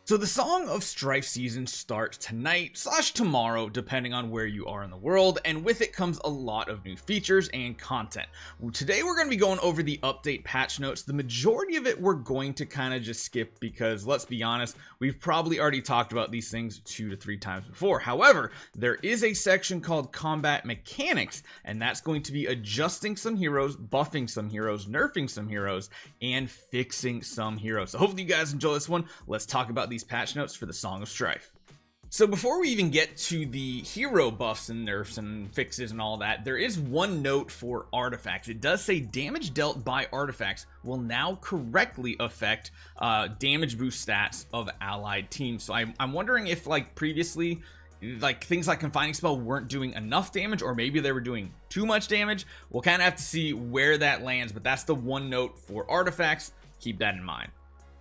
So the Song of Strife season starts tonight / tomorrow, depending on where you are in the world, and with it comes a lot of new features and content. Today we're going to be going over the update patch notes. The majority of it we're going to kind of just skip because, let's be honest, we've probably already talked about these things 2 to 3 times before. However, there is a section called Combat Mechanics, and that's going to be adjusting some heroes, buffing some heroes, nerfing some heroes, and fixing some heroes. So hopefully you guys enjoy this one. Let's talk about these patch notes for the Song of Strife. So before we even get to the hero buffs and nerfs and fixes and all that, there is one note for artifacts. It does say damage dealt by artifacts will now correctly affect damage boost stats of allied teams. So I'm wondering if, like previously, like things like Confining Spell weren't doing enough damage, or maybe they were doing too much damage. We'll kind of have to see where that lands, but that's the one note for artifacts. Keep that in mind.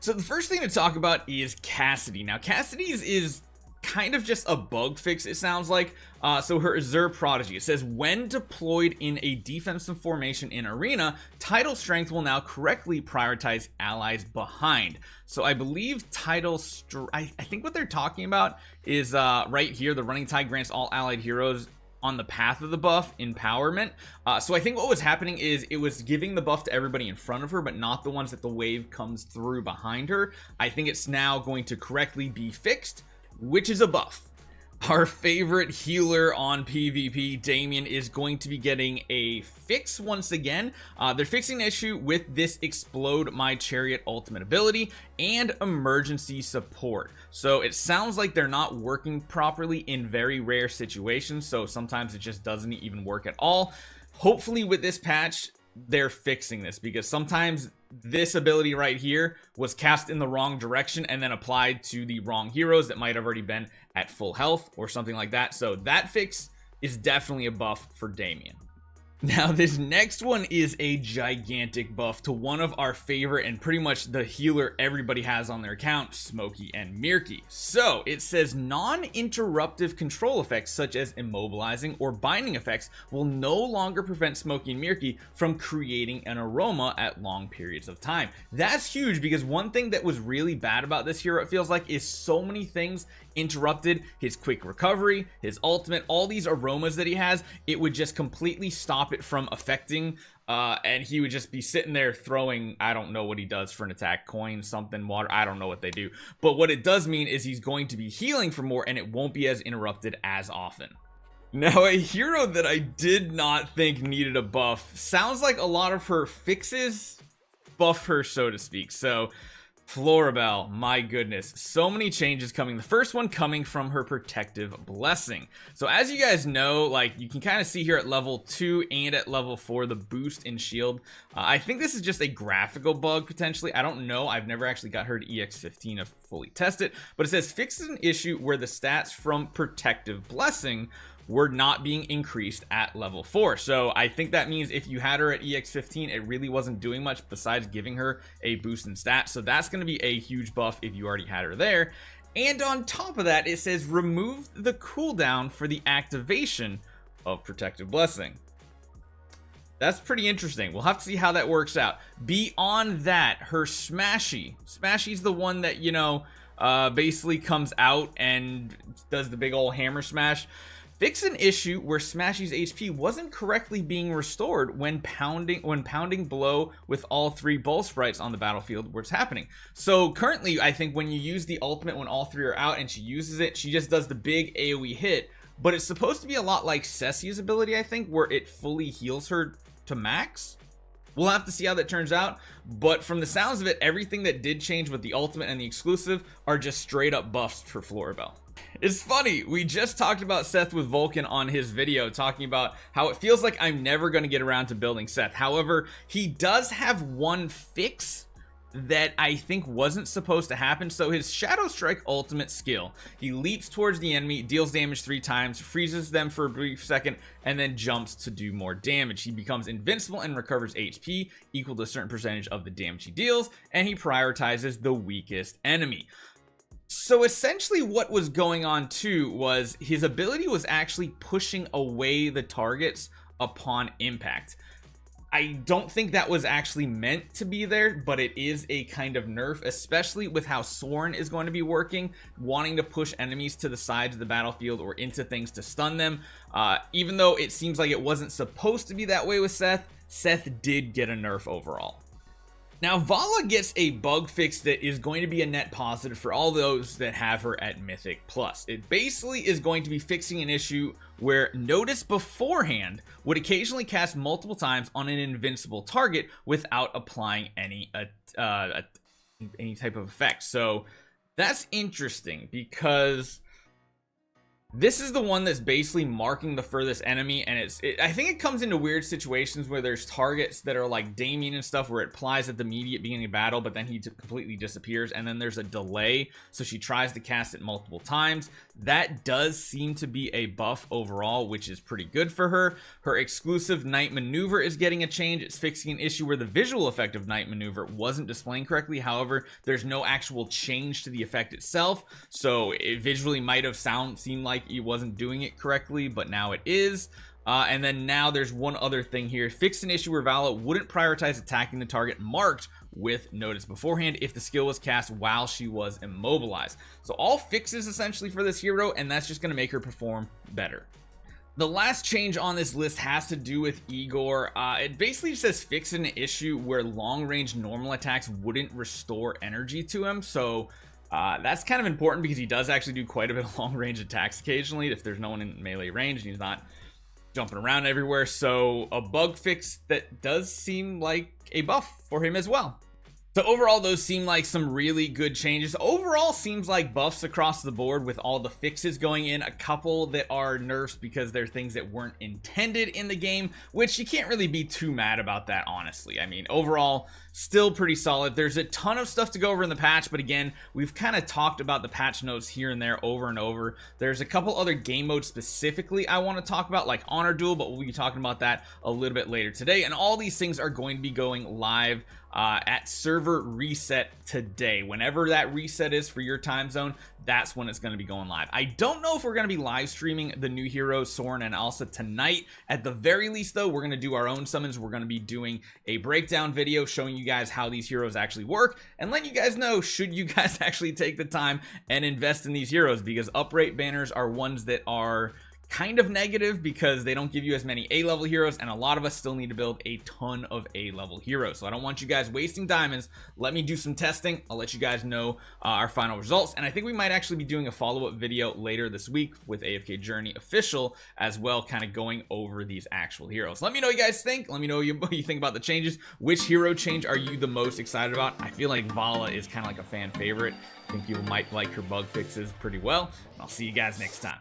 So the first thing to talk about is Cassadee. Now Cassadee is kind of just a bug fix, it sounds like. So her Azure Prodigy, it says when deployed in a defensive formation in arena, title strength will now correctly prioritize allies behind. So I believe I think what they're talking about is right here, the running tide grants all allied heroes on the path of the buff empowerment. So I think what was happening is it was giving the buff to everybody in front of her, but not the ones that the wave comes through behind her. I think it's now going to correctly be fixed, which is a buff. Our favorite healer on PvP, Damian, is going to be getting a fix once again. They're fixing an issue with this Explode My Chariot ultimate ability and emergency support. So it sounds like they're not working properly in very rare situations, so sometimes it just doesn't even work at all. Hopefully with this patch they're fixing this, because sometimes this ability right here was cast in the wrong direction and then applied to the wrong heroes that might have already been at full health or something like that. So that fix is definitely a buff for Damian. Now this next one is a gigantic buff to one of our favorite and pretty much the healer everybody has on their account, Smokey and Meerky. So it says non-interruptive control effects such as immobilizing or binding effects will no longer prevent Smokey and Meerky from creating an aroma at long periods of time. That's huge, because one thing that was really bad about this hero, it feels like, is so many things interrupted his quick recovery, his ultimate, all these aromas that he has. It would just completely stop it from affecting, and he would just be sitting there throwing, I don't know what he does for an attack, coins, something, water, I don't know what they do, but what it does mean is he's going to be healing for more and it won't be as interrupted as often. Now a hero that I did not think needed a buff, sounds like a lot of her fixes buff her, so to speak. So Florabelle, my goodness, so many changes coming. The first one coming from her protective blessing. So as you guys know, like you can kind of see here at level 2 and at level 4, the boost in shield. I think this is just a graphical bug potentially. I don't know. I've never actually got her to EX15 to fully test it, but it says fixes an issue where the stats from protective blessing were not being increased at level 4. So I think that means if you had her at EX15, it really wasn't doing much besides giving her a boost in stats. So that's going to be a huge buff if you already had her there. And on top of that, it says remove the cooldown for the activation of protective blessing. That's pretty interesting. We'll have to see how that works out. Beyond that, her Smashy's the one that, you know, basically comes out and does the big old hammer smash. Fix an issue where Smashy's HP wasn't correctly being restored when pounding blow with all 3 ball sprites on the battlefield where it's happening. So currently, I think when you use the ultimate when all 3 are out and she uses it, she just does the big AoE hit. But it's supposed to be a lot like Ceci's ability, I think, where it fully heals her to max. We'll have to see how that turns out, but from the sounds of it, everything that did change with the ultimate and the exclusive are just straight up buffs for Florabelle. It's funny, we just talked about Seth with Vulcan on his video, talking about how it feels like I'm never going to get around to building Seth. However, he does have one fix that I think wasn't supposed to happen. So his Shadow Strike ultimate skill, he leaps towards the enemy, deals damage 3 times, freezes them for a brief second, and then jumps to do more damage. He becomes invincible and recovers HP equal to a certain percentage of the damage he deals, and he prioritizes the weakest enemy. So essentially what was going on too was his ability was actually pushing away the targets upon impact. I don't think that was actually meant to be there, but it is a kind of nerf, especially with how Soren is going to be working, wanting to push enemies to the sides of the battlefield or into things to stun them. Even though it seems like it wasn't supposed to be that way with Seth, Seth did get a nerf overall. Now, Vala gets a bug fix that is going to be a net positive for all those that have her at Mythic Plus. It basically is going to be fixing an issue where Notice Beforehand would occasionally cast multiple times on an invincible target without applying any type of effect. So that's interesting because this is the one that's basically marking the furthest enemy, and I think it comes into weird situations where there's targets that are like Damian and stuff where it applies at the immediate beginning of battle, but then he completely disappears, and then there's a delay, so she tries to cast it multiple times. That does seem to be a buff overall, which is pretty good for her. Her exclusive Night Maneuver is getting a change. It's fixing an issue where the visual effect of Night Maneuver wasn't displaying correctly. However, there's no actual change to the effect itself, so it visually might have seemed like he wasn't doing it correctly, but now it is. And then now there's one other thing here. Fix an issue where Vala wouldn't prioritize attacking the target marked with Notice Beforehand if the skill was cast while she was immobilized. So all fixes essentially for this hero, and that's just going to make her perform better. The last change on this list has to do with Igor. It basically just says fix an issue where long-range normal attacks wouldn't restore energy to him. So that's kind of important because he does actually do quite a bit of long-range attacks occasionally if there's no one in melee range and he's not jumping around everywhere. So a bug fix that does seem like a buff for him as well. So overall, those seem like some really good changes. Overall, seems like buffs across the board with all the fixes going in. A couple that are nerfs because they're things that weren't intended in the game, which you can't really be too mad about that, honestly. I mean, overall, still pretty solid. There's a ton of stuff to go over in the patch, but again, we've kind of talked about the patch notes here and there over and over. There's a couple other game modes specifically I want to talk about, like Honor Duel, but we'll be talking about that a little bit later today. And all these things are going to be going live at server reset today. Whenever that reset is for your time zone, that's when it's going to be going live. I don't know if we're going to be live streaming the new heroes Soren and Elsa tonight. At the very least though, we're going to do our own summons. We're going to be doing a breakdown video showing you guys how these heroes actually work and letting you guys know should you guys actually take the time and invest in these heroes, because uprate banners are ones that are kind of negative because they don't give you as many A-level heroes, and a lot of us still need to build a ton of A-level heroes. So I don't want you guys wasting diamonds. Let me do some testing. I'll let you guys know our final results, and I think we might actually be doing a follow-up video later this week with AFK Journey Official as well, kind of going over these actual heroes. Let me know what you guys think. Let me know what you think about the changes. Which hero change are you the most excited about? I feel like Vala is kind of like a fan favorite. I think people might like her bug fixes pretty well. I'll see you guys next time.